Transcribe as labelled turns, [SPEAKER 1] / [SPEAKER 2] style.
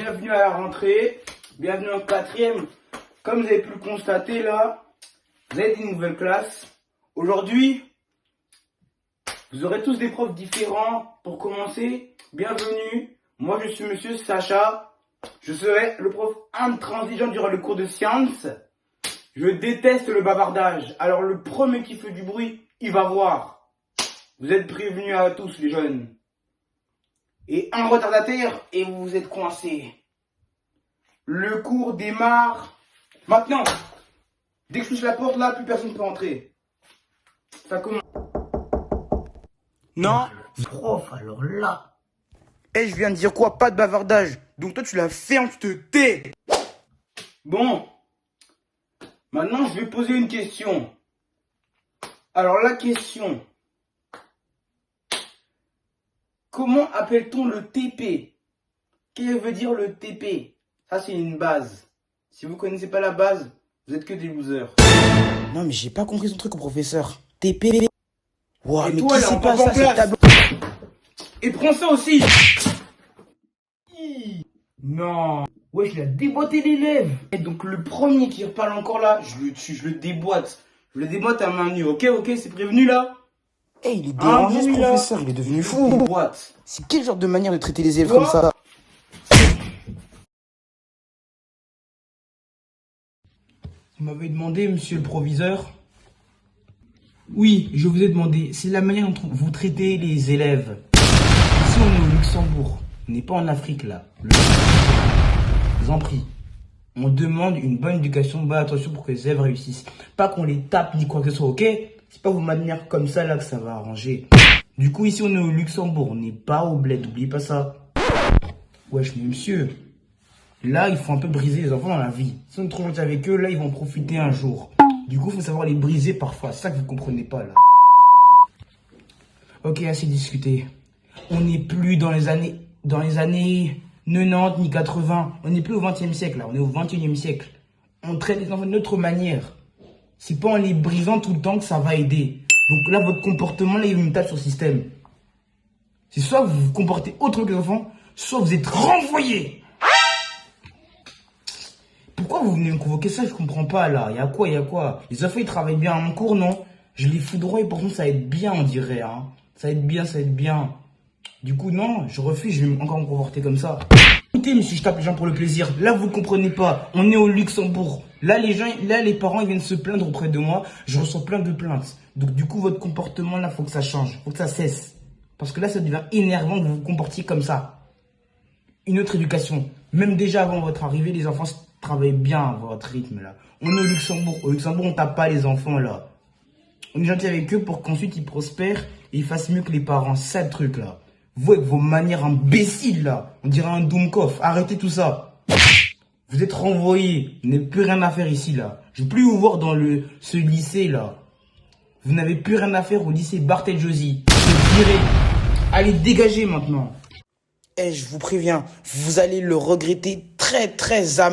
[SPEAKER 1] bienvenue à la rentrée, bienvenue en quatrième. Comme vous avez pu le constater là, vous avez une nouvelle classe. Aujourd'hui, vous aurez tous des profs différents. Pour commencer, bienvenue. Moi je suis monsieur Sacha. Je serai le prof intransigeant durant le cours de sciences. Je déteste le bavardage. Alors le premier qui fait du bruit, il va voir. Vous êtes prévenus à tous les jeunes. Et un retardataire et vous êtes coincés. Le cours démarre maintenant. Dès que je touche la porte là, plus personne ne peut entrer. Ça commence. Non, prof, alors là. Eh, je viens de dire quoi? Pas de bavardage. Donc toi tu la fermes, tu te tais. Bon. Maintenant je vais poser une question. Alors la question. Comment appelle-t-on le TP? Qu'est-ce que veut dire le TP? Ça c'est une base. Si vous connaissez pas la base, vous êtes que des losers.
[SPEAKER 2] Non mais j'ai pas compris son truc au professeur. TP. Wow,
[SPEAKER 1] Et
[SPEAKER 2] mais
[SPEAKER 1] toi
[SPEAKER 2] qui
[SPEAKER 1] là,
[SPEAKER 2] c'est
[SPEAKER 1] on
[SPEAKER 2] pas
[SPEAKER 1] va
[SPEAKER 2] ça,
[SPEAKER 1] en
[SPEAKER 2] ce
[SPEAKER 1] classe.
[SPEAKER 2] tableau?
[SPEAKER 1] Et prends ça aussi. Non. Ouais, je l'ai déboîté l'élève. Et donc le premier qui reparle encore là, je le tue, je le déboîte. Je le déboîte à main nue. Ok, c'est prévenu là?
[SPEAKER 2] Eh, il est dérangé ce
[SPEAKER 1] bruit, là.
[SPEAKER 2] professeur, il est devenu
[SPEAKER 1] Je le
[SPEAKER 2] fou.
[SPEAKER 1] déboîte.
[SPEAKER 2] C'est quel genre de manière de traiter les élèves
[SPEAKER 1] Quoi
[SPEAKER 2] comme ça?
[SPEAKER 1] Vous m'avez demandé, monsieur le proviseur? Oui, je vous ai demandé. C'est la manière dont vous traitez les élèves. Ici, on est au Luxembourg. On n'est pas en Afrique, là. Je vous en prie. On demande une bonne éducation, bonne attention pour que les élèves réussissent. Pas qu'on les tape ni quoi que ce soit, ok? C'est pas vos manières comme ça, là, que ça va arranger. Du coup, ici, on est au Luxembourg. On n'est pas au bled. N'oubliez pas ça. Wesh, mais monsieur. Là, il faut un peu briser les enfants dans la vie. Si on est trop gentil avec eux, là, ils vont en profiter un jour. Du coup, il faut savoir les briser parfois. C'est ça que vous comprenez pas, là. Ok, assez discuté. On n'est plus dans les années 90 ni 80. On n'est plus au 20e siècle, là. On est au 21e siècle. On traite les enfants de notre manière. C'est pas en les brisant tout le temps que ça va aider. Donc là, votre comportement, là, il me tape sur le système. C'est soit vous vous comportez autrement que les enfants, soit vous êtes renvoyé. Pourquoi vous venez me convoquer ça? Je comprends pas là. Y'a quoi? Les enfants ils travaillent bien en cours, non? Je les foudroie et pourtant ça aide bien, on dirait. Hein. Ça aide bien. Du coup, non, je refuse, je vais encore me comporter comme ça. Écoutez, monsieur, je tape les gens pour le plaisir. Là, vous comprenez pas. On est au Luxembourg. Là, les parents ils viennent se plaindre auprès de moi. Je reçois plein de plaintes. Donc, du coup, votre comportement là, faut que ça change. Faut que ça cesse. Parce que là, ça devient énervant que vous vous comportiez comme ça. Une autre éducation. Même déjà avant votre arrivée, les enfants travaillent bien à votre rythme là. On est au Luxembourg. Au Luxembourg, on tape pas les enfants là. On est gentil avec eux pour qu'ensuite ils prospèrent et ils fassent mieux que les parents. C'est ça le truc là. Vous avec vos manières imbéciles là. On dirait un Doomkopf. Arrêtez tout ça. Vous êtes renvoyés. Vous n'avez plus rien à faire ici là. Je veux plus vous voir dans ce lycée là. Vous n'avez plus rien à faire au lycée Bartheljosi. Je dirais. Allez, dégagez maintenant.
[SPEAKER 2] Eh, je vous préviens, vous allez le regretter très amèrement.